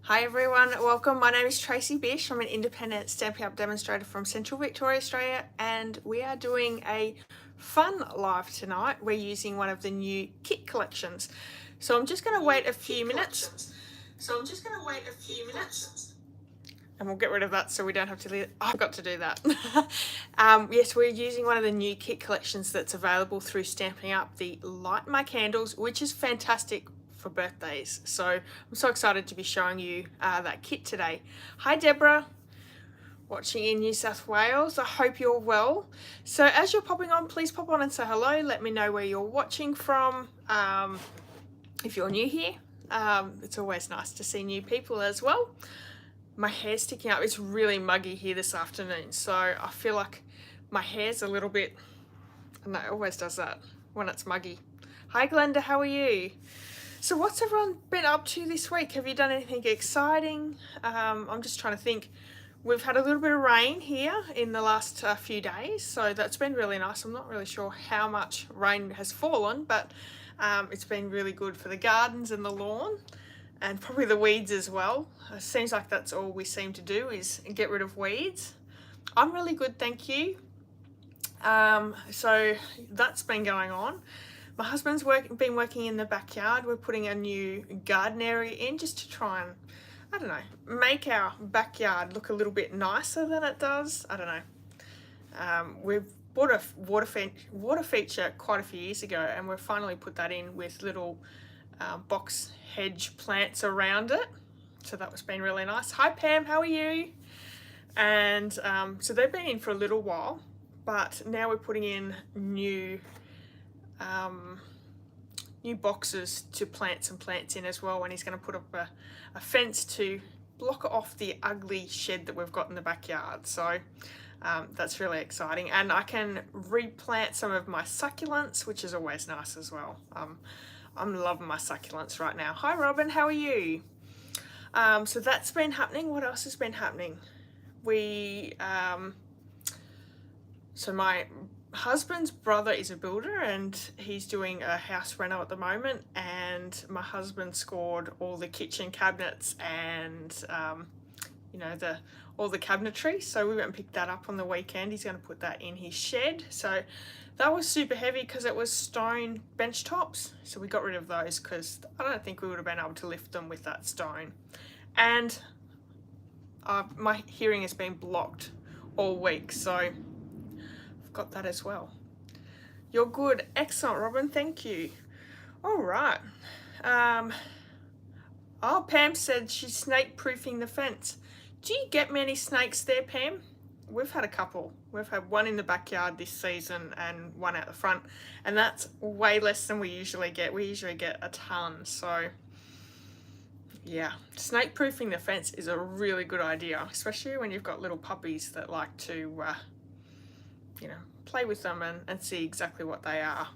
Hi everyone, welcome. My name is Tracy Bish. I'm an independent Stampin' Up demonstrator from Central Victoria, Australia, and we are doing a fun live tonight. We're using one of the new kit collections. So I'm just going to wait a few minutes. And we'll get rid of that so we don't have to leave. I've got to do that. Yes, we're using one of the new kit collections that's available through Stampin' Up, the Light My Candles, which is fantastic for birthdays. So I'm so excited to be showing you that kit today. Hi Deborah, watching in New South Wales. I hope you're well. So as you're popping on, please pop on and say hello. Let me know where you're watching from. If you're new here, it's always nice to see new people as well. My hair's sticking up. It's really muggy here this afternoon, so I feel like my hair's a little bit, and it always does that when it's muggy. Hi Glenda, how are you? So what's everyone been up to this week? Have you done anything exciting? I'm just trying to think. We've had a little bit of rain here in the last few days, so that's been really nice. I'm not really sure how much rain has fallen, but it's been really good for the gardens and the lawn, and probably the weeds as well. It seems like that's all we seem to do is get rid of weeds. I'm really good, thank you. So that's been going on. My husband's been working in the backyard. We're putting a new garden area in just to try and, I don't know, make our backyard look a little bit nicer than it does. I don't know. We've bought a water feature quite a few years ago, and we've finally put that in with little box hedge plants around it. So that was been really nice. Hi Pam, how are you? And so they've been in for a little while, but now we're putting in new boxes to plant some plants in as well, and he's going to put up a fence to block off the ugly shed that we've got in the backyard. So that's really exciting, and I can replant some of my succulents, which is always nice as well. I'm loving my succulents right now. Hi Robin, how are you? So that's been happening. What else has been happening? So my husband's brother is a builder, and he's doing a house reno at the moment, and my husband scored all the kitchen cabinets and you know, all the cabinetry, so we went and picked that up on the weekend. He's going to put that in his shed. So that was super heavy because it was stone bench tops, so we got rid of those because I don't think we would have been able to lift them with that stone. And my hearing has been blocked all week, so I've got that as well. You're good. Excellent, Robin. Thank you. All right. Oh, Pam said she's snake proofing the fence. Do you get many snakes there, Pam? We've had a couple. We've had one in the backyard this season and one out the front, and that's way less than we usually get. We usually get a ton. So yeah, snake proofing the fence is a really good idea, especially when you've got little puppies that like to you know, play with them and see exactly what they are.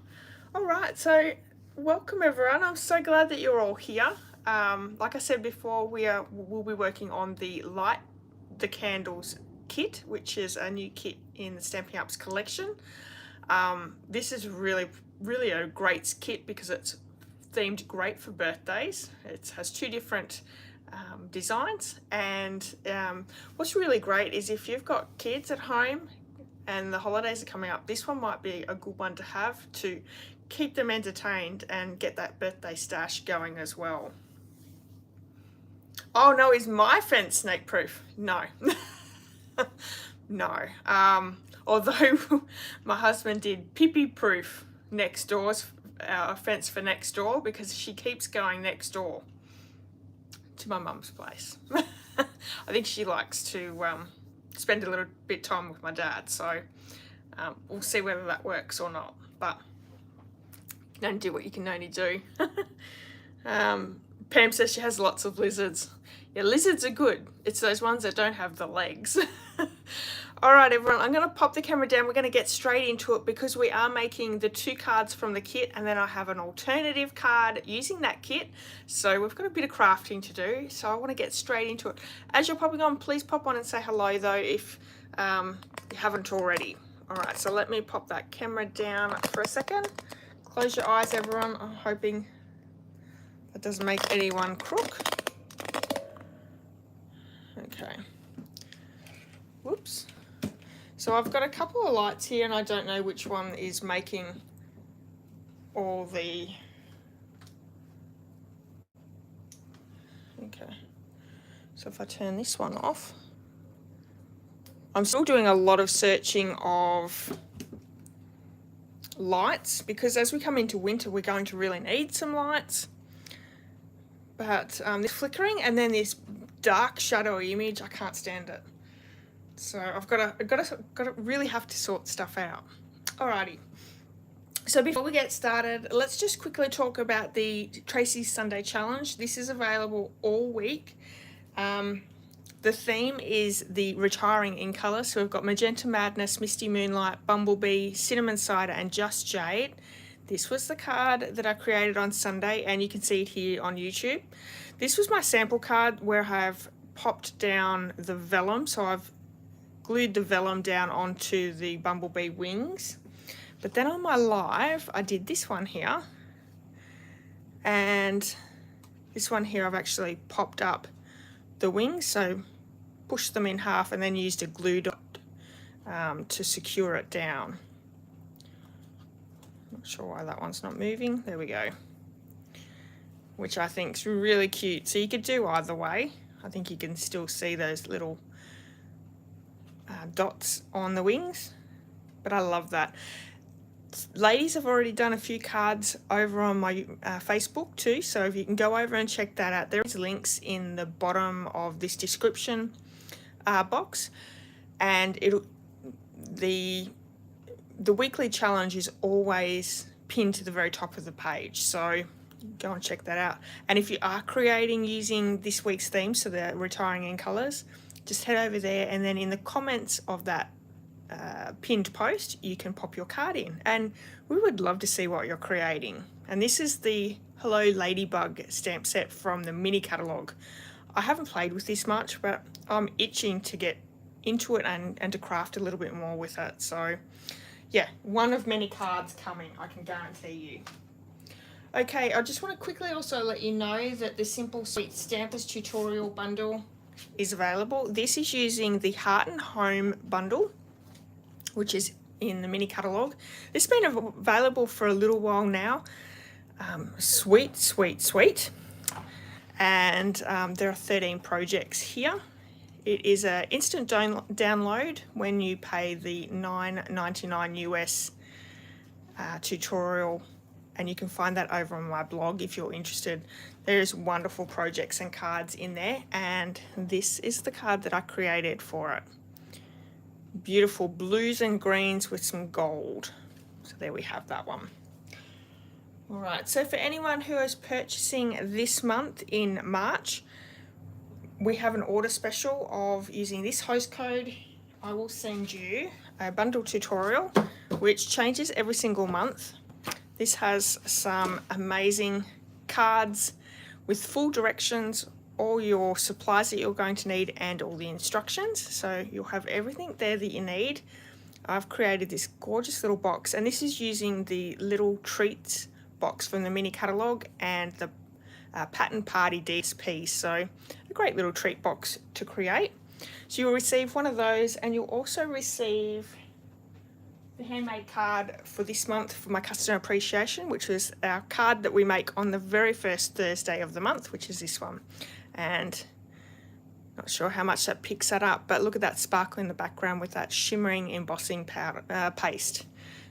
All right, so welcome everyone. I'm so glad that you're all here. Like I said before, we'll be working on the Light the Candles kit, which is a new kit in the Stampin' Up's collection. This is really a great kit because it's themed great for birthdays. It has two different designs, and what's really great is if you've got kids at home and the holidays are coming up, this one might be a good one to have to keep them entertained and get that birthday stash going as well. Oh no, is my fence snake proof? No. No. Although my husband did Pippi proof next door's fence for next door, because she keeps going next door to my mum's place. I think she likes to spend a little bit time with my dad, so we'll see whether that works or not, but you can only do what you can only do. Pam says she has lots of lizards. Yeah, lizards are good. It's those ones that don't have the legs. All right, everyone, I'm going to pop the camera down. We're going to get straight into it because we are making the two cards from the kit, and then I have an alternative card using that kit. So we've got a bit of crafting to do, so I want to get straight into it. As you're popping on, please pop on and say hello, though, if you haven't already. All right, so let me pop that camera down for a second. Close your eyes, everyone. I'm hoping that doesn't make anyone crook. Okay. Whoops. So I've got a couple of lights here and I don't know which one is making all the... Okay. So if I turn this one off, I'm still doing a lot of searching of lights because as we come into winter we're going to really need some lights. But this flickering and then this dark shadowy image, I can't stand it. So I've got to really have to sort stuff out. Alrighty. So before we get started, let's just quickly talk about the Tracy's Sunday Challenge. This is available all week. The theme is the retiring in colour. So we've got Magenta Madness, Misty Moonlight, Bumblebee, Cinnamon Cider and Just Jade. This was the card that I created on Sunday and you can see it here on YouTube. This was my sample card where I've popped down the vellum. So I've glued the vellum down onto the Bumblebee wings. But then on my live, I did this one here. And this one here, I've actually popped up the wings. So pushed them in half and then used a glue dot to secure it down. Not sure why that one's not moving. There we go. Which I think is really cute. So you could do either way. I think you can still see those little dots on the wings, but I love that. Ladies have already done a few cards over on my Facebook too, so if you can go over and check that out, there's links in the bottom of this description box, and the weekly challenge is always pinned to the very top of the page, so go and check that out. And if you are creating using this week's theme, so the retiring in colours, just head over there and then in the comments of that pinned post you can pop your card in and we would love to see what you're creating. And this is the Hello Ladybug stamp set from the mini catalogue. I haven't played with this much, but I'm itching to get into it and to craft a little bit more with it. So yeah, one of many cards coming, I can guarantee you. Okay, I just want to quickly also let you know that the Simple Sweet Stampers tutorial bundle is available. This is using the Heart and Home bundle, which is in the mini catalogue. This has been available for a little while now. Sweet, sweet, sweet. And there are 13 projects here. It is an instant download when you pay the $9.99 US tutorial, and you can find that over on my blog if you're interested. There's wonderful projects and cards in there, and this is the card that I created for it. Beautiful blues and greens with some gold. So there we have that one. All right, so for anyone who is purchasing this month in March, we have an order special of using this host code. I will send you a bundle tutorial which changes every single month. This has some amazing cards with full directions, all your supplies that you're going to need and all the instructions. So you'll have everything there that you need. I've created this gorgeous little box, and this is using the little treats box from the mini catalogue and the Pattern Party DSP. So a great little treat box to create. So you'll receive one of those, and you'll also receive the handmade card for this month for my customer appreciation, which was our card that we make on the very first Thursday of the month, which is this one. And not sure how much that picks that up, but look at that sparkle in the background with that shimmering embossing powder paste.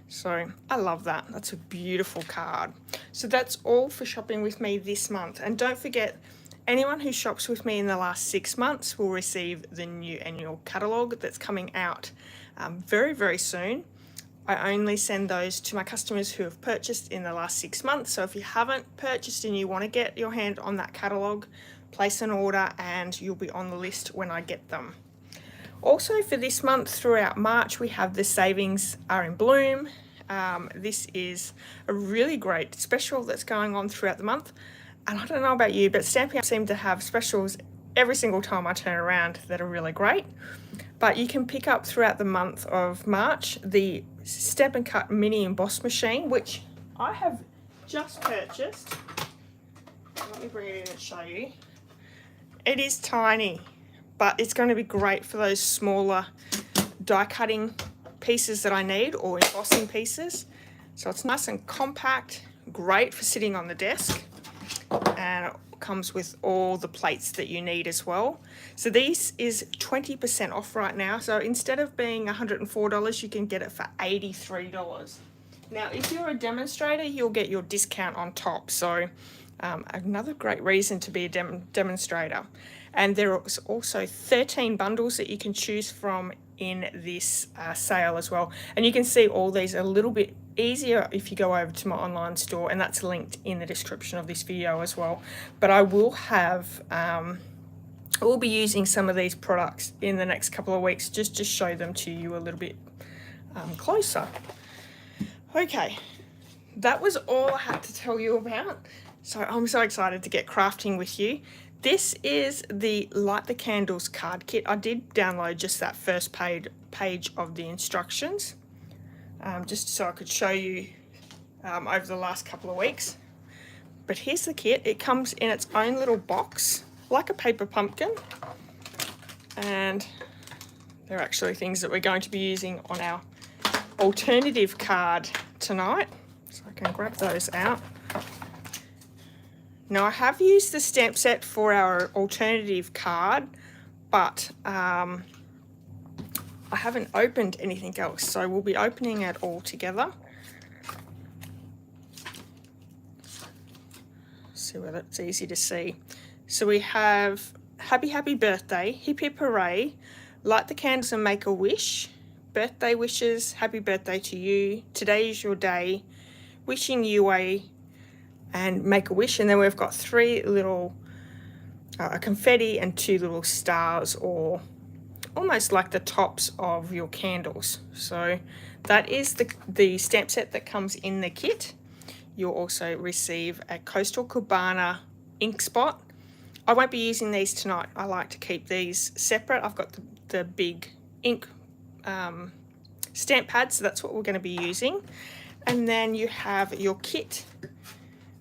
So I love that. That's a beautiful card. So that's all for shopping with me this month. And don't forget, anyone who shops with me in the last 6 months will receive the new annual catalogue that's coming out very, very soon. I only send those to my customers who have purchased in the last 6 months. So if you haven't purchased and you want to get your hand on that catalogue, place an order and you'll be on the list when I get them. Also for this month throughout March, we have the Savings Are in Bloom. This is a really great special that's going on throughout the month. And I don't know about you, but Stampin' seem to have specials every single time I turn around that are really great. But you can pick up throughout the month of March the Stampin' Cut Mini Emboss Machine, which I have just purchased. Let me bring it in and show you. It is tiny, but it's going to be great for those smaller die cutting pieces that I need, or embossing pieces. So it's nice and compact, great for sitting on the desk, and it comes with all the plates that you need as well. So this is 20% off right now. So instead of being $104, you can get it for $83. Now, if you're a demonstrator, you'll get your discount on top. So another great reason to be a demonstrator. And there are also 13 bundles that you can choose from in this sale as well. And you can see all these a little bit easier if you go over to my online store, and that's linked in the description of this video as well. But I will have, I will be using some of these products in the next couple of weeks just to show them to you a little bit closer. Okay, that was all I had to tell you about. So I'm so excited to get crafting with you. This is the Light the Candles card kit. I did download just that first page of the instructions, just so I could show you over the last couple of weeks. But here's the kit. It comes in its own little box, like a paper pumpkin. And they're actually things that we're going to be using on our alternative card tonight. So I can grab those out. Now, I have used the stamp set for our alternative card, but I haven't opened anything else, so we'll be opening it all together. See whether it's easy to see. So we have Happy Birthday, Hip Hip Hooray, Light the Candles and Make a Wish, Birthday Wishes, Happy Birthday to You, Today is Your Day, Wishing You a, and Make a Wish. And then we've got three little a confetti and two little stars, or almost like the tops of your candles. So that is the stamp set that comes in the kit. You'll also receive a Coastal Cabana ink spot. I won't be using these tonight. I like to keep these separate. I've got the big ink stamp pad, so that's what we're going to be using. And then you have your kit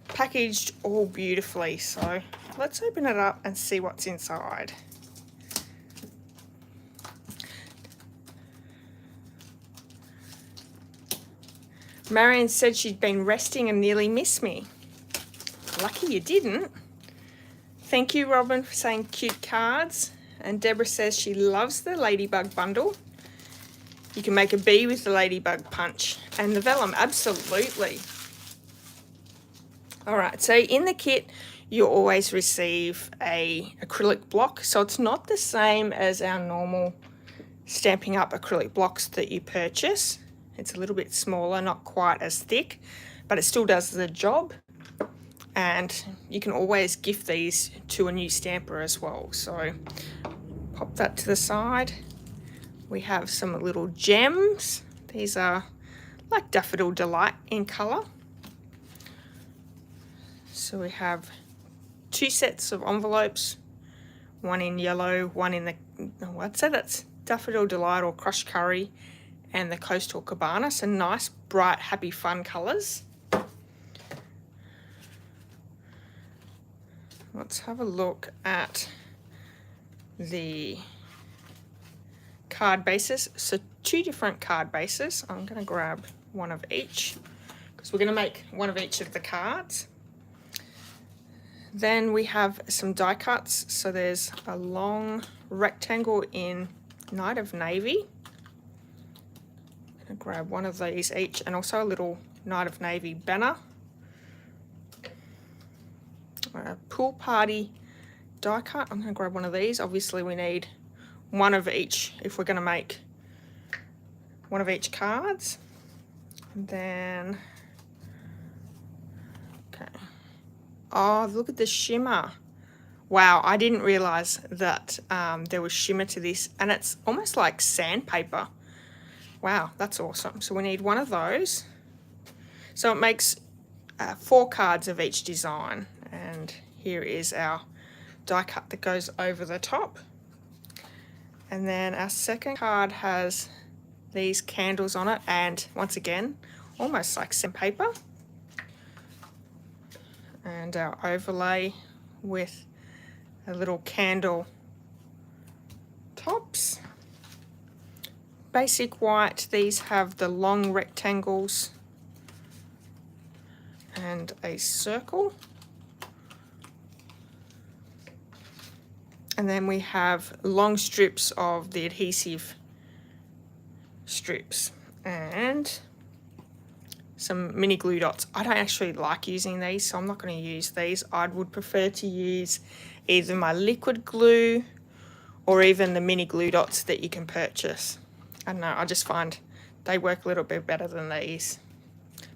packaged all beautifully. So let's open it up and see what's inside. Marion said she'd been resting and nearly missed me. Lucky you didn't. Thank you, Robin, for saying cute cards. And Deborah says she loves the Ladybug bundle. You can make a bee with the Ladybug punch. And the vellum, absolutely. All right, so in the kit, you'll always receive a acrylic block. So it's not the same as our normal Stampin' Up! Acrylic blocks that you purchase. It's a little bit smaller, not quite as thick, but it still does the job. And you can always gift these to a new stamper as well. So pop that to the side. We have some little gems. These are like Daffodil Delight in colour. So we have two sets of envelopes, one in yellow, one in the, oh, I'd say that's Daffodil Delight or Crushed Curry, and the Coastal Cabana. So nice, bright, happy, fun colours. Let's have a look at the card bases. So two different card bases. I'm going to grab one of each because we're going to make one of each of the cards. Then we have some die cuts. So there's a long rectangle in Night of Navy. I'm going to grab one of these each, and also a little Night of Navy banner. A pool party die cut. I'm going to grab one of these. Obviously we need one of each if we're going to make one of each cards. And then, okay. Oh, look at the shimmer. Wow, I didn't realize that there was shimmer to this, and it's almost like sandpaper. Wow, that's awesome. So we need one of those. So it makes 4 cards of each design. And here is our die cut that goes over the top. And then our second card has these candles on it, and once again, almost like sandpaper. And our overlay with a little candle tops. Basic white, these have the long rectangles and a circle. And then we have long strips of the adhesive strips and some mini glue dots. I don't actually like using these, so I'm not going to use these. I would prefer to use either my liquid glue or even the mini glue dots that you can purchase. I don't know, I just find they work a little bit better than these.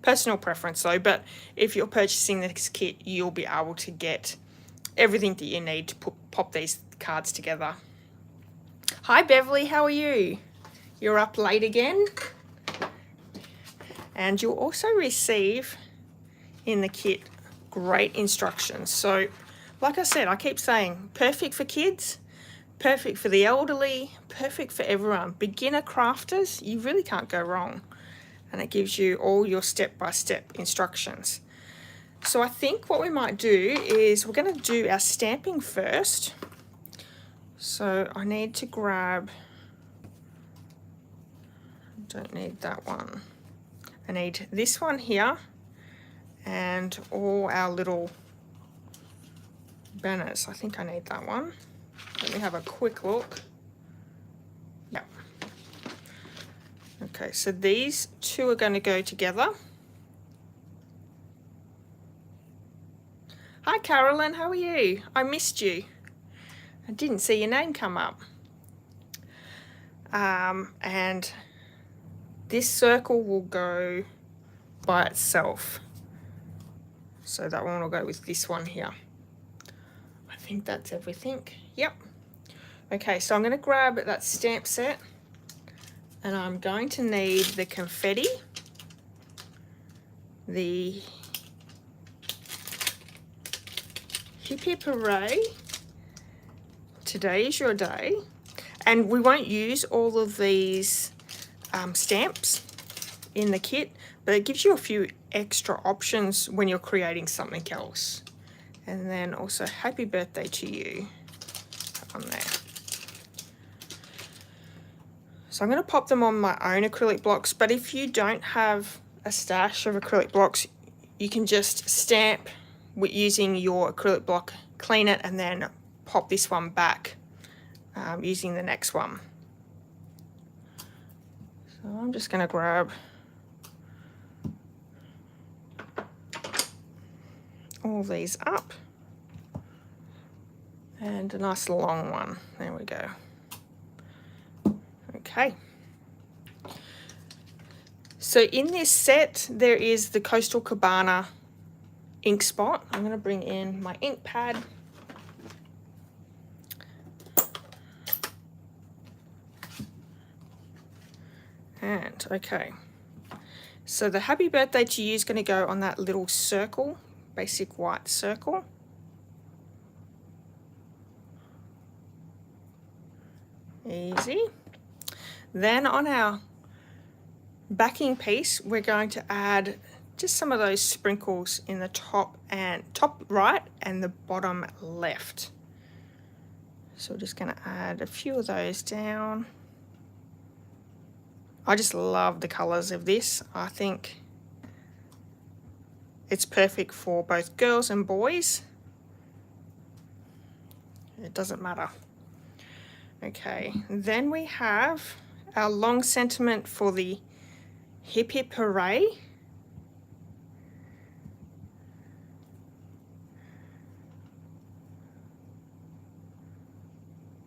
Personal preference though, but if you're purchasing this kit, you'll be able to get everything that you need to pop these cards together. Hi Beverly, how are you? You're up late again. And you'll also receive in the kit great instructions. So like I said, I keep saying perfect for kids, perfect for the elderly, perfect for everyone. Beginner crafters, you really can't go wrong. And it gives you all your step-by-step instructions. So I think what we might do is we're going to do our stamping first. So I need to grab, don't need that one. I need this one here and all our little banners. I think I need that one. Let me have a quick look. Yep. Okay, so these two are going to go together. Hi Carolyn, how are you? I missed you. I didn't see your name come up. And this circle will go by itself. So that one will go with this one here. I think that's everything. Yep. Okay, so I'm going to grab that stamp set and I'm going to need the confetti, the hip hip hooray, today is your day, and we won't use all of these stamps in the kit, but it gives you a few extra options when you're creating something else. And then also happy birthday to you on there. So I'm going to pop them on my own acrylic blocks, but if you don't have a stash of acrylic blocks, you can just stamp with using your acrylic block, clean it, and then pop this one back using the next one. So I'm just going to grab all these up and a nice long one. There we go. Okay. So in this set there is the Coastal Cabana ink spot. I'm going to bring in my ink pad. And okay, so the happy birthday to you is going to go on that little circle, basic white circle. Easy. Then on our backing piece, we're going to add just some of those sprinkles in the top right and the bottom left. So we're just going to add a few of those down. I just love the colours of this. I think it's perfect for both girls and boys. It doesn't matter. Okay, then we have our long sentiment for the hip hip hooray.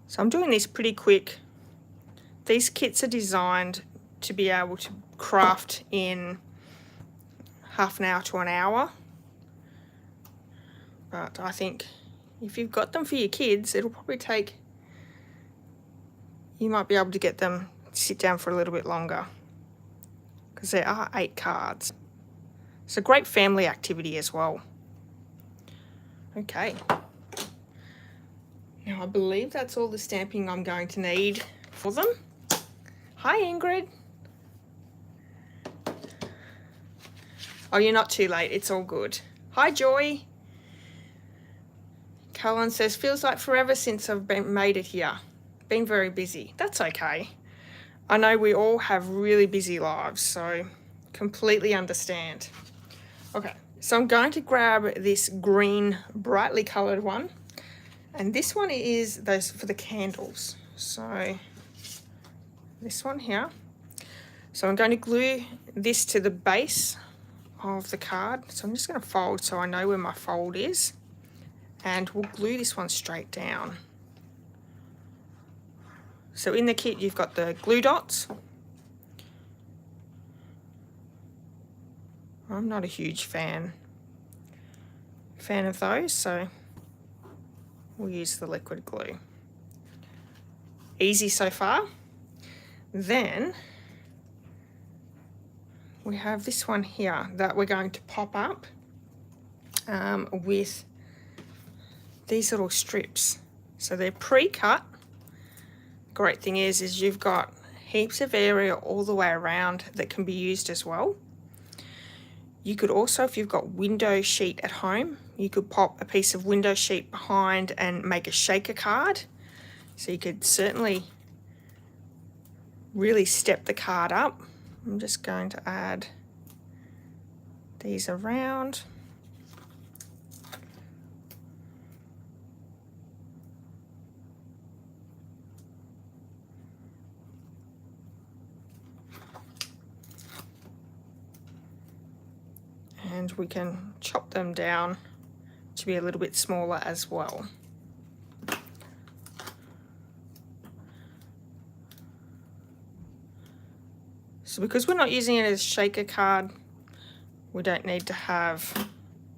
So I'm doing this pretty quick. These kits are designed to be able to craft in half an hour to an hour. But I think if you've got them for your kids, it'll probably take, you might be able to get them to sit down for a little bit longer because there are 8 cards. It's a great family activity as well. Okay. Now I believe that's all the stamping I'm going to need for them. Hi Ingrid. Oh, you're not too late, it's all good. Hi Joy. Cullen says, feels like forever since I've made it here. been very busy. That's okay. I know we all have really busy lives, so completely understand. Okay, so I'm going to grab this green brightly coloured one, and this one is those for the candles. So this one here. So I'm going to glue this to the base of the card. So I'm just going to fold so I know where my fold is, and we'll glue this one straight down. So in the kit you've got the glue dots. I'm not a huge fan of those, so we'll use the liquid glue. Easy so far. Then we have this one here that we're going to pop up with these little strips. So they're pre-cut. Great thing is you've got heaps of area all the way around that can be used as well. You could also, if you've got window sheet at home, you could pop a piece of window sheet behind and make a shaker card. So you could certainly really step the card up. I'm just going to add these around. And we can chop them down to be a little bit smaller as well. So because we're not using it as shaker card, we don't need to have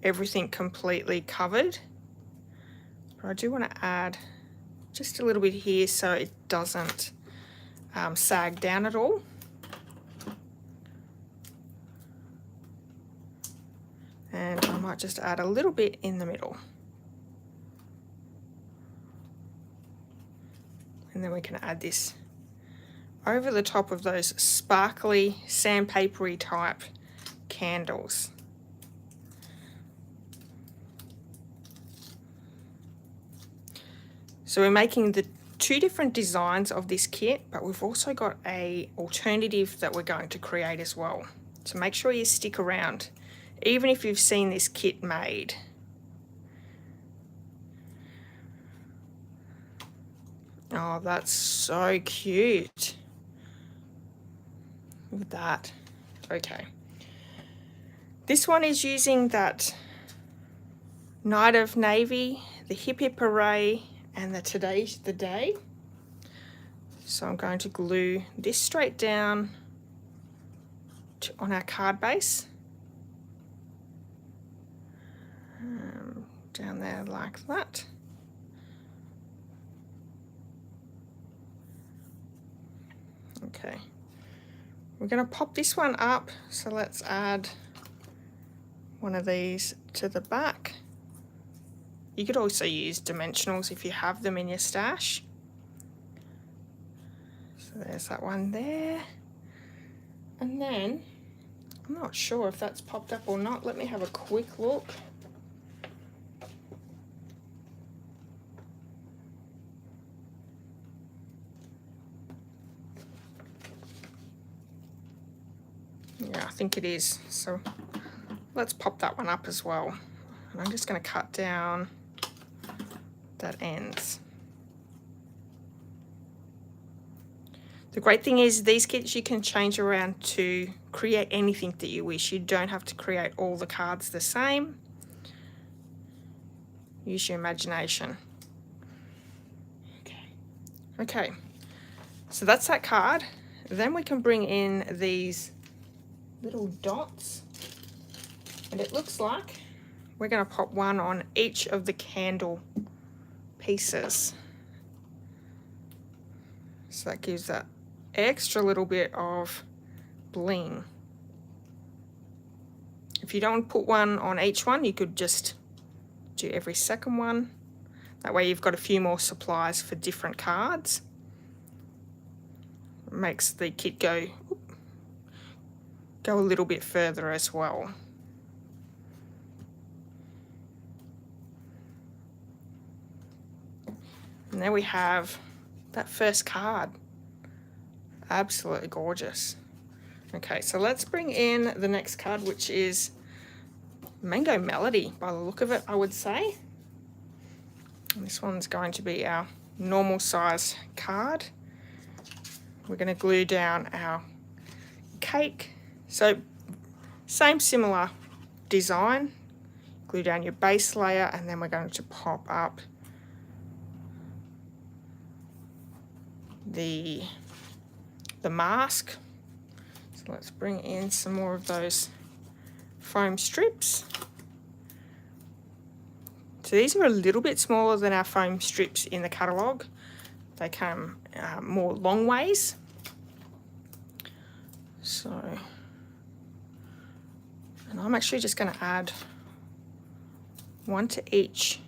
everything completely covered. But I do want to add just a little bit here so it doesn't sag down at all. And I might just add a little bit in the middle. And then we can add this over the top of those sparkly, sandpapery type candles. So we're making the two different designs of this kit, but we've also got an alternative that we're going to create as well. So make sure you stick around, even if you've seen this kit made. Oh, that's so cute. Look at that. Okay. This one is using that Night of Navy, the Hip Hip Hooray, and the Today's the Day. So I'm going to glue this straight down on our card base. Down there like that. Okay, we're going to pop this one up, so let's add one of these to the back. You could also use dimensionals if you have them in your stash. So there's that one there. And then, I'm not sure if that's popped up or not. Let me have a quick look. Yeah, I think it is. So let's pop that one up as well. And I'm just going to cut down that ends. The great thing is these kits you can change around to create anything that you wish. You don't have to create all the cards the same. Use your imagination. Okay, so that's that card. Then we can bring in these little dots, and it looks like we're going to pop one on each of the candle pieces. So that gives that extra little bit of bling. If you don't put one on each one, you could just do every second one. That way you've got a few more supplies for different cards. It makes the kit go a little bit further as well. And there we have that first card. Absolutely gorgeous. Okay, so let's bring in the next card, which is Mango Melody by the look of it, I would say. And this one's going to be our normal size card. We're going to glue down our cake. So same similar design. Glue down your base layer, and then we're going to pop up the mask. So let's bring in some more of those foam strips. So these are a little bit smaller than our foam strips in the catalogue. They come more long ways. So, and I'm actually just going to add one to each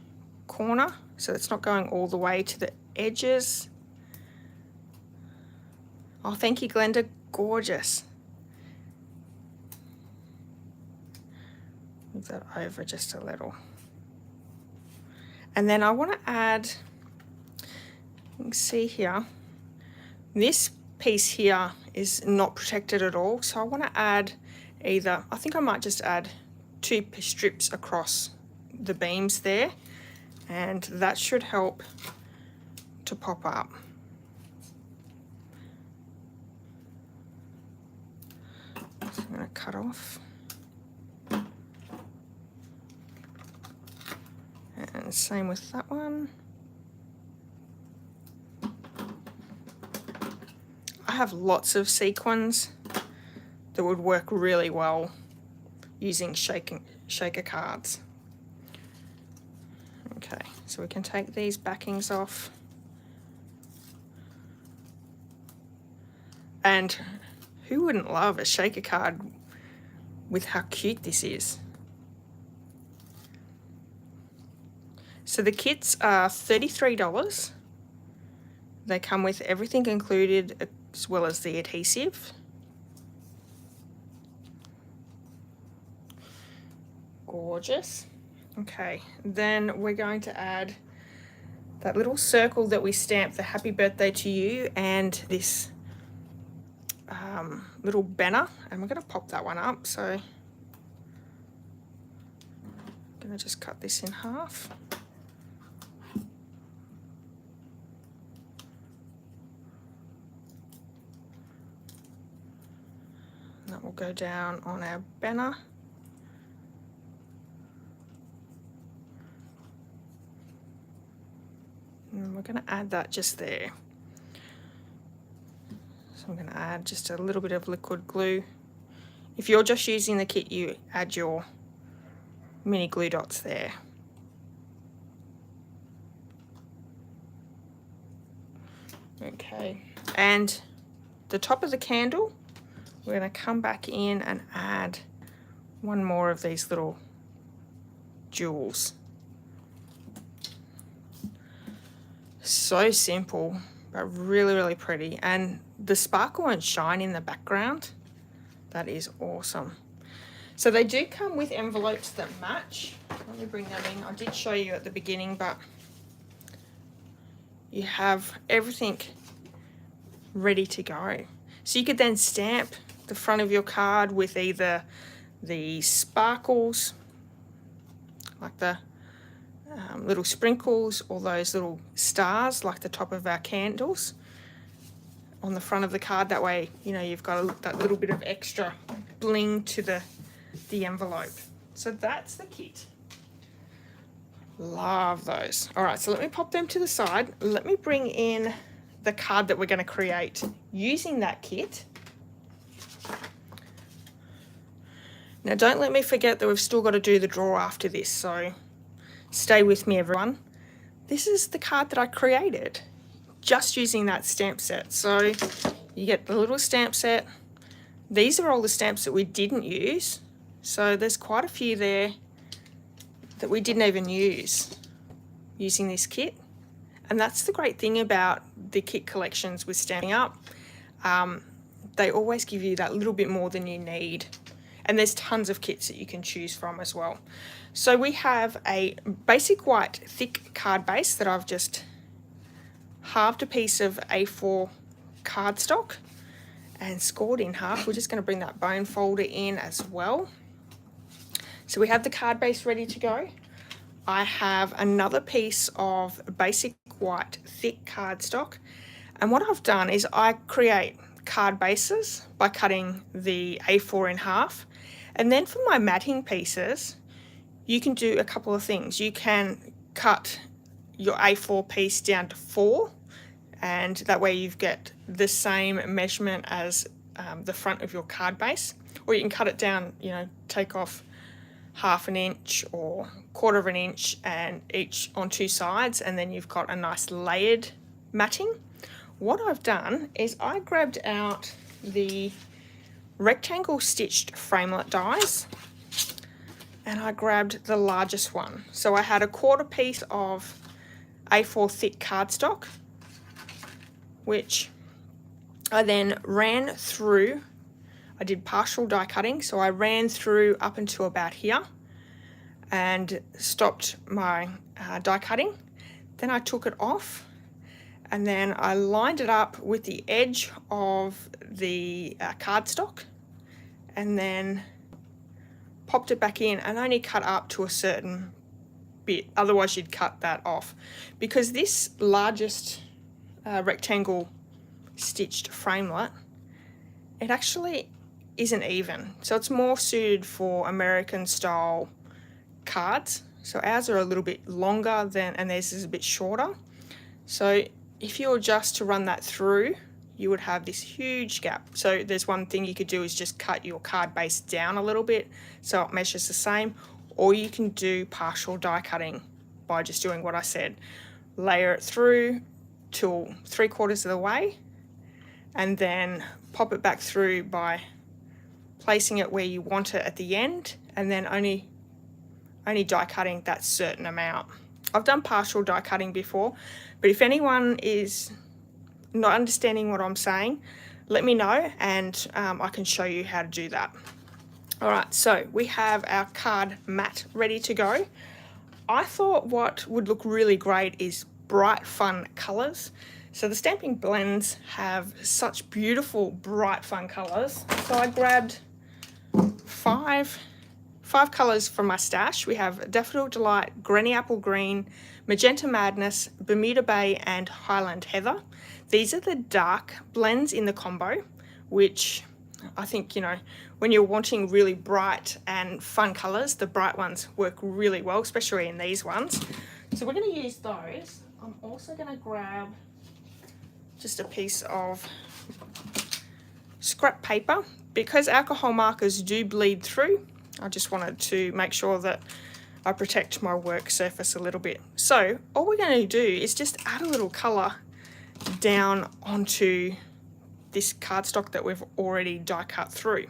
corner, so it's not going all the way to the edges. Oh, thank you, Glenda. Gorgeous. Move that over just a little. And then I want to add, you can see here, this piece here is not protected at all, so I want to add either, I think I might just add 2 strips across the beams there, and that should help to pop up. So I'm going to cut off. And same with that one. I have lots of sequins that would work really well using shaker cards. Okay, so we can take these backings off. And who wouldn't love a shaker card with how cute this is? So the kits are $33. They come with everything included as well as the adhesive. Gorgeous. Okay, then we're going to add that little circle that we stamped the happy birthday to you and this little banner, and we're going to pop that one up. So I'm going to just cut this in half. And that will go down on our banner. And we're going to add that just there. So I'm going to add just a little bit of liquid glue. If you're just using the kit, you add your mini glue dots there. Okay, and the top of the candle, we're going to come back in and add one more of these little jewels. So simple, but really, really pretty. And the sparkle and shine in the background, that is awesome. So they do come with envelopes that match. Let me bring them in. I did show you at the beginning, but you have everything ready to go. So you could then stamp the front of your card with either the sparkles, like the little sprinkles, or those little stars like the top of our candles on the front of the card. That way, you know, you've got that little bit of extra bling to the envelope. So that's the kit. Love those. All right, so let me pop them to the side. Let me bring in the card that we're going to create using that kit. Now don't let me forget that we've still got to do the draw after this, so stay with me, everyone. This is the card that I created just using that stamp set. So you get the little stamp set. These are all the stamps that we didn't use. So there's quite a few there that we didn't even use using this kit. And that's the great thing about the kit collections with Stampin' Up. They always give you that little bit more than you need. And there's tons of kits that you can choose from as well. So we have a basic white thick card base that I've just halved a piece of A4 cardstock and scored in half. We're just going to bring that bone folder in as well. So we have the card base ready to go. I have another piece of basic white thick cardstock, and what I've done is I create card bases by cutting the A4 in half, and then for my matting pieces you can do a couple of things. You can cut your A4 piece down to 4, and that way you've got the same measurement as the front of your card base, or you can cut it down, you know, take off half an inch or quarter of an inch and each on 2 sides, and then you've got a nice layered matting. What I've done is I grabbed out the rectangle stitched framelit dies and I grabbed the largest one. So I had a quarter piece of A4 thick cardstock, which I then ran through. I did partial die cutting, so I ran through up until about here and stopped my die cutting. Then I took it off and then I lined it up with the edge of the cardstock and then popped it back in, and only cut up to a certain bit, otherwise you'd cut that off. Because this largest rectangle stitched framelit, it actually isn't even, so it's more suited for American style cards. So ours are a little bit longer than, and theirs is a bit shorter. So if you were just to run that through, you would have this huge gap. So there's one thing you could do is just cut your card base down a little bit so it measures the same, or you can do partial die cutting by just doing what I said. Layer it through till 3/4 of the way and then pop it back through by placing it where you want it at the end, and then only die cutting that certain amount. I've done partial die cutting before, but if anyone is not understanding what I'm saying, let me know and I can show you how to do that. Alright, so we have our card mat ready to go. I thought what would look really great is bright, fun colours. So the Stampin' blends have such beautiful, bright, fun colours. So I grabbed five colours from my stash. We have Daffodil Delight, Granny Apple Green, Magenta Madness, Bermuda Bay and Highland Heather. These are the dark blends in the combo, which I think, you know, when you're wanting really bright and fun colours, the bright ones work really well, especially in these ones. So we're going to use those. I'm also going to grab just a piece of scrap paper. Because alcohol markers do bleed through, I just wanted to make sure that I protect my work surface a little bit. So all we're going to do is just add a little colour down onto this cardstock that we've already die cut through.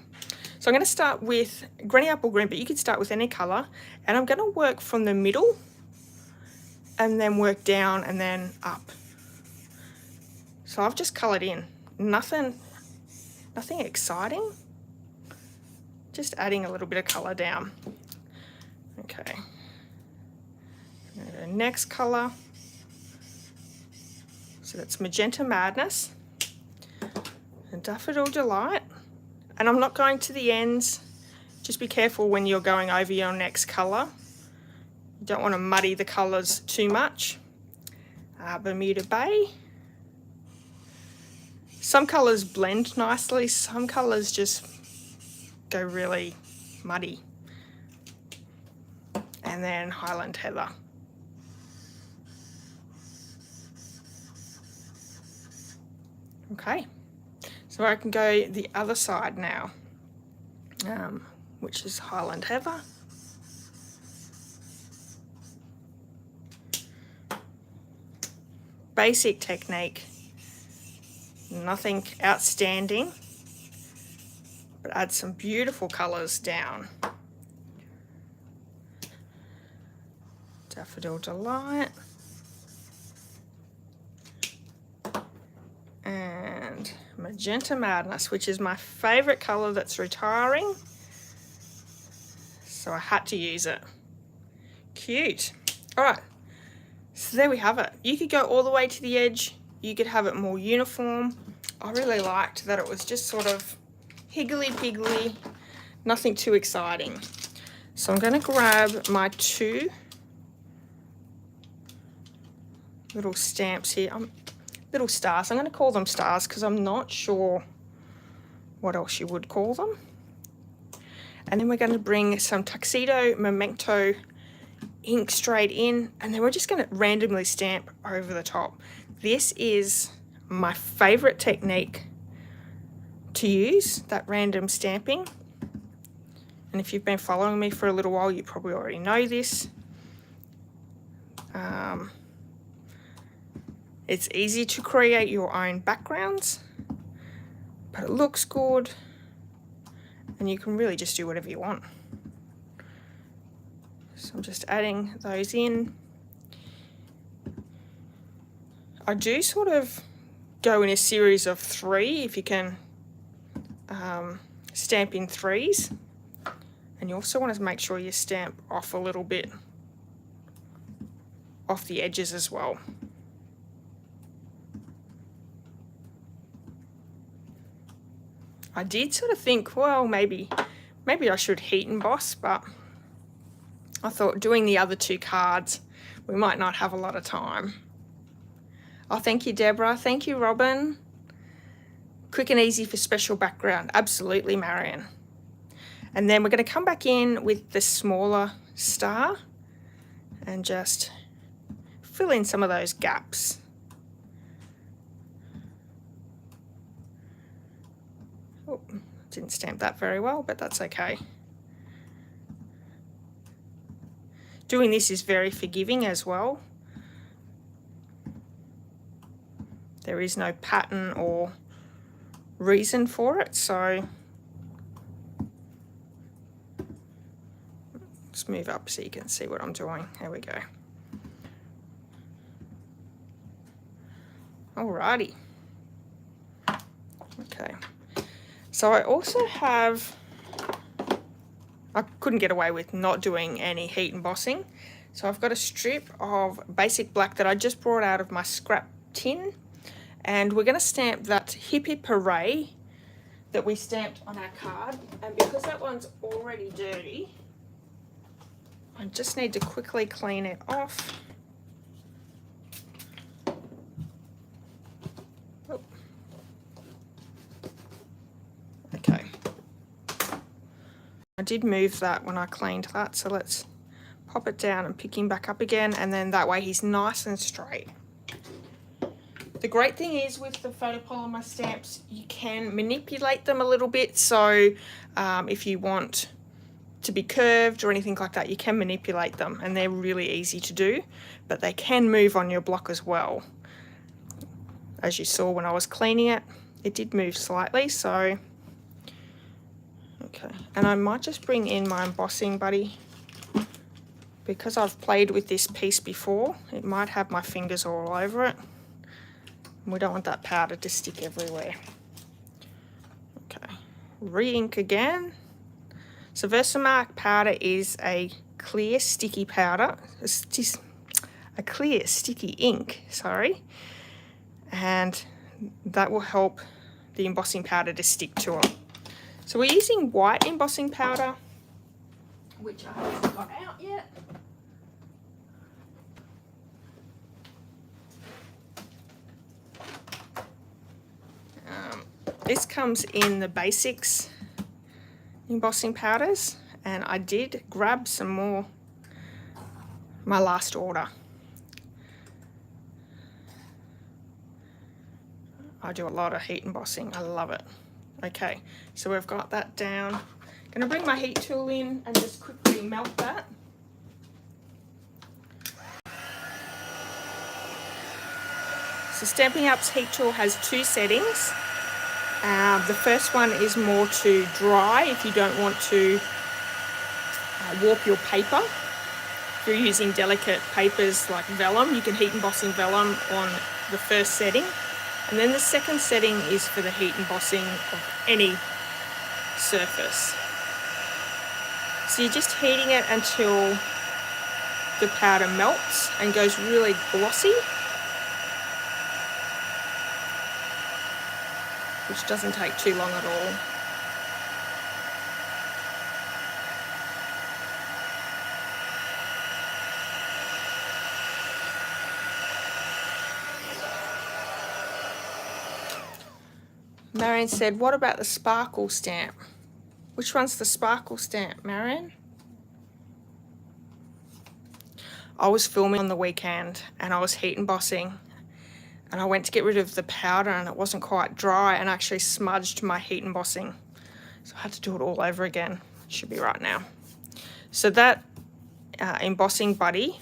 So I'm going to start with Granny Apple Green, but you can start with any colour, and I'm going to work from the middle and then work down and then up. So I've just coloured in, nothing exciting, just adding a little bit of colour down. Okay, the next colour, so that's Magenta Madness and Daffodil Delight, and I'm not going to the ends. Just be careful when you're going over your next colour. You don't want to muddy the colours too much. Bermuda Bay. Some colours blend nicely, some colours just go really muddy. And then Highland Heather. Okay, so I can go the other side now, which is Highland Heather. Basic technique, nothing outstanding, but add some beautiful colours down. Daffodil Delight. And Magenta Madness, which is my favourite colour that's retiring. So I had to use it. Cute. Alright, so there we have it. You could go all the way to the edge. you could have it more uniform. I really liked that it was just sort of higgly-piggly, nothing too exciting. So I'm going to grab my 2 little stamps here, little stars. I'm going to call them stars because I'm not sure what else you would call them. And then we're going to bring some Tuxedo Memento ink straight in, and then we're just going to randomly stamp over the top. This is my favorite technique to use, that random stamping. And if you've been following me for a little while, you probably already know this. It's easy to create your own backgrounds, but it looks good, and you can really just do whatever you want. So I'm just adding those in. I do sort of go in a series of 3 if you can stamp in 3s. And you also want to make sure you stamp off a little bit off the edges as well. I did sort of think, well, maybe I should heat emboss, but I thought doing the other 2 cards, we might not have a lot of time. Oh, thank you, Deborah. Thank you, Robin. Quick and easy for special background. Absolutely, Marion. And then we're going to come back in with the smaller star and just fill in some of those gaps. Oh, didn't stamp that very well, but that's okay. Doing this is very forgiving as well. There is no pattern or reason for it, so let's move up so you can see what I'm doing. There we go. Alrighty. Okay. So I also have, I couldn't get away with not doing any heat embossing. So I've got a strip of basic black that I just brought out of my scrap tin. And we're going to stamp that Hip Hip Hooray that we stamped on our card. And because that one's already dirty, I just need to quickly clean it off. Oh. Okay. I did move that when I cleaned that, so let's pop it down and pick him back up again, and then that way he's nice and straight. The great thing is with the photopolymer stamps, you can manipulate them a little bit. So if you want to be curved or anything like that, you can manipulate them, and they're really easy to do, but they can move on your block as well. As you saw when I was cleaning it, it did move slightly, so okay. And I might just bring in my embossing buddy, because I've played with this piece before. It might have my fingers all over it. We don't want that powder to stick everywhere. Okay, re-ink again. So Versamark Powder is a clear sticky powder, a clear sticky ink, sorry. And that will help the embossing powder to stick to it. So we're using white embossing powder, which I haven't got out yet. This comes in the basics embossing powders, and I did grab some more my last order. I do a lot of heat embossing. I love it. Okay, so we've got that down. I'm going to bring my heat tool in and just quickly melt that. So Stampin' Up's heat tool has 2 settings. The first one is more to dry if you don't want to warp your paper. If you're using delicate papers like vellum, you can heat emboss in vellum on the first setting. And then the second setting is for the heat embossing of any surface. So you're just heating it until the powder melts and goes really glossy. which doesn't take too long at all. Marion said, what about the sparkle stamp? Which one's the sparkle stamp, Marion? I was filming on the weekend and I was heat embossing, and I went to get rid of the powder and it wasn't quite dry, and I actually smudged my heat embossing. So I had to do it all over again. It should be right now. So that embossing buddy,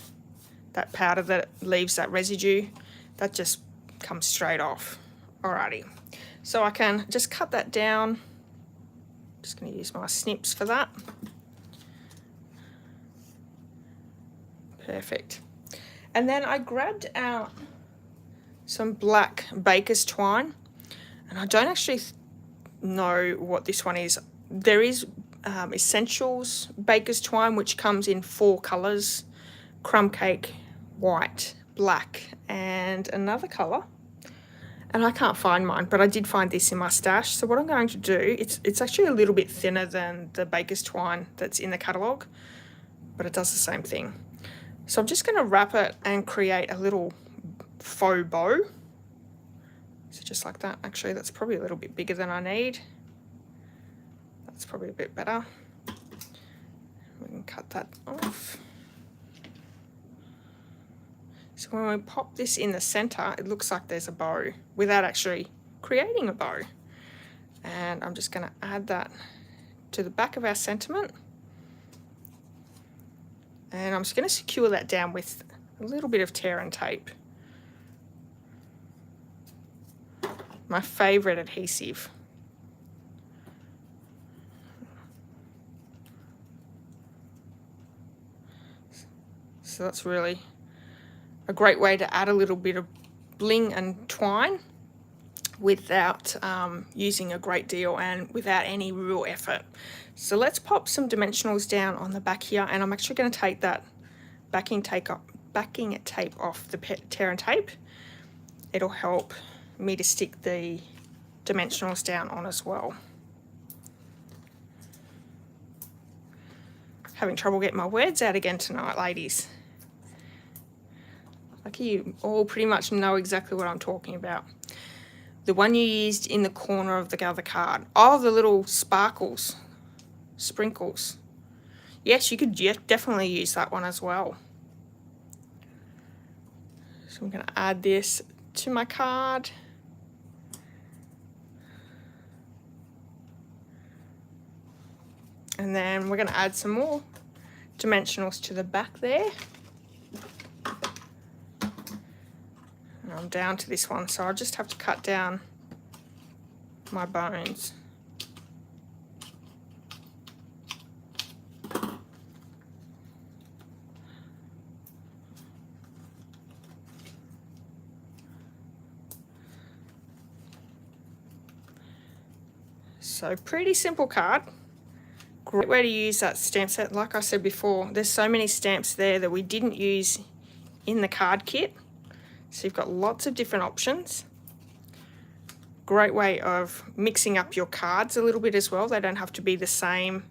that powder that leaves that residue, that just comes straight off. Alrighty. So I can just cut that down. Just going to use my snips for that. Perfect. And then I grabbed out some black baker's twine, and I don't actually know what this one is. There is Essentials baker's twine, which comes in 4 colors: crumb cake, white, black, and another color. And I can't find mine, but I did find this in my stash. So what I'm going to do, it's actually a little bit thinner than the baker's twine that's in the catalogue, but it does the same thing. So I'm just going to wrap it and create a little faux bow. So just like that. Actually, that's probably a little bit bigger than I need. That's probably a bit better. We can cut that off. So when we pop this in the center, it looks like there's a bow without actually creating a bow. And I'm just going to add that to the back of our sentiment. And I'm just going to secure that down with a little bit of tear and tape. My favorite adhesive. So that's really a great way to add a little bit of bling and twine without using a great deal and without any real effort. So let's pop some dimensionals down on the back here, and I'm actually going to take that backing tape off the tear and tape. It'll help me to stick the dimensionals down on as well. Having trouble getting my words out again tonight, ladies. Like, you all pretty much know exactly what I'm talking about. The one you used in the corner of the other card. Oh, the little sparkles, sprinkles. Yes, you could definitely use that one as well. So I'm going to add this to my card. And then we're going to add some more dimensionals to the back there. And I'm down to this one, so I'll just have to cut down my bones. So pretty simple card. Great way to use that stamp set. Like I said before, there's so many stamps there that we didn't use in the card kit. So you've got lots of different options. Great way of mixing up your cards a little bit as well. They don't have to be the same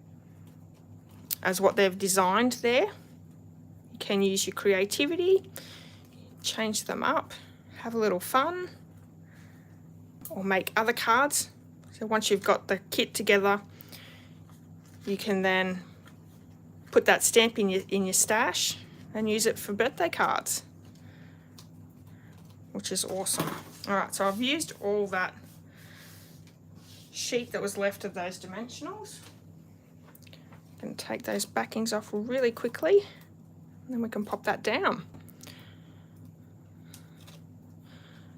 as what they've designed there. You can use your creativity, change them up, have a little fun, or make other cards. So once you've got the kit together, you can then put that stamp in your stash and use it for birthday cards, which is awesome. All right, so I've used all that sheet that was left of those dimensionals. I'm going to take those backings off really quickly, and then we can pop that down.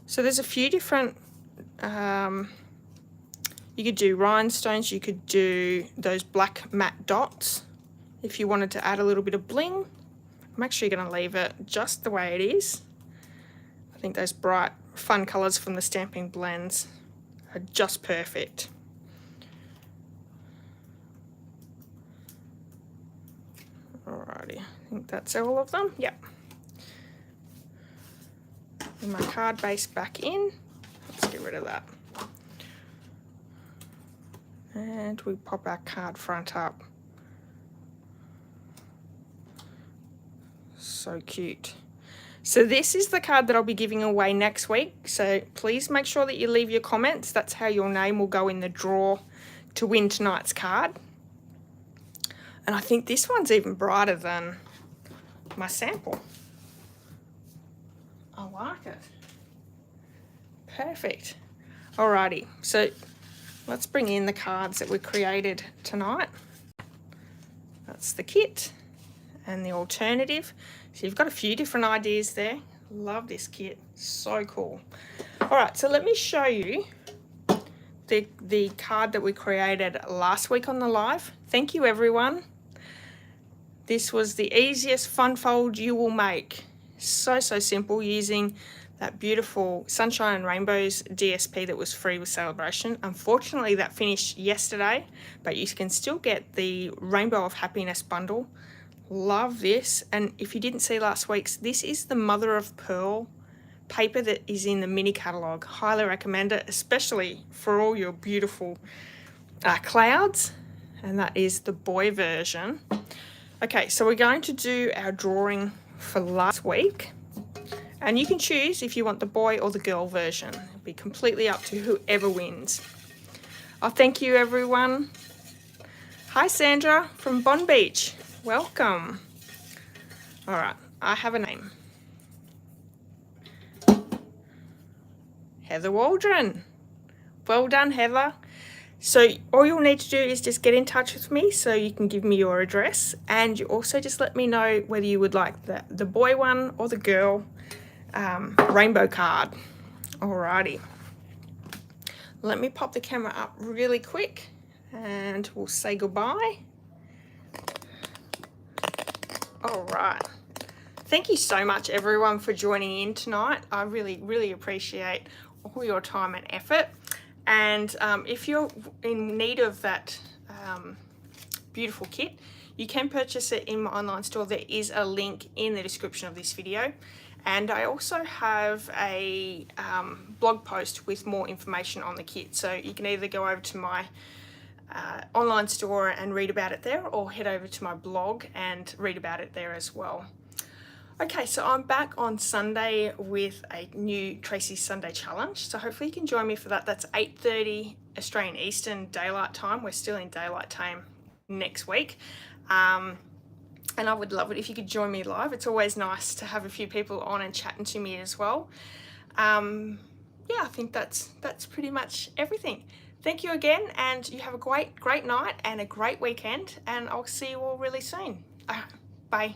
So there's a few different, you could do rhinestones, you could do those black matte dots if you wanted to add a little bit of bling. I'm actually going to leave it just the way it is. I think those bright, fun colours from the Stampin' blends are just perfect. Alrighty, I think that's all of them. Yep. And my card base back in. Let's get rid of that. And we pop our card front up. So cute. So this is the card that I'll be giving away next week. So please make sure that you leave your comments. That's how your name will go in the draw to win tonight's card. And I think this one's even brighter than my sample. I like it. Perfect. Alrighty, so let's bring in the cards that we created tonight. That's the kit and the alternative. So you've got a few different ideas there. Love this kit, so cool. Alright, so let me show you the card that we created last week on the live. Thank you everyone. This was the easiest fun fold you will make. So simple, using that beautiful Sunshine and Rainbows DSP that was free with Celebration. Unfortunately, that finished yesterday, but you can still get the Rainbow of Happiness bundle. Love this. And if you didn't see last week's, this is the mother of pearl paper that is in the mini catalogue. Highly recommend it, especially for all your beautiful clouds. And that is the boy version. Okay, so we're going to do our drawing for last week. And you can choose if you want the boy or the girl version. It'll be completely up to whoever wins. Oh, thank you everyone. Hi Sandra from Bond Beach. Welcome. All right, I have a name. Heather Waldron. Well done, Heather. So all you'll need to do is just get in touch with me, so you can give me your address, and you also just let me know whether you would like the boy one or the girl rainbow card. Alrighty. Let me pop the camera up really quick and we'll say goodbye. Alright. Thank you so much everyone for joining in tonight. I really appreciate all your time and effort. And if you're in need of that beautiful kit, you can purchase it in my online store. There is a link in the description of this video. And I also have a blog post with more information on the kit. So you can either go over to my online store and read about it there, or head over to my blog and read about it there as well. Okay, so I'm back on Sunday with a new Tracy Sunday challenge. So hopefully you can join me for that. That's 8:30 Australian Eastern Daylight Time. We're still in Daylight Time next week. And I would love it if you could join me live. It's always nice to have a few people on and chatting to me as well. Yeah, I think that's pretty much everything. Thank you again, and you have a great night and a great weekend, and I'll see you all really soon. Bye.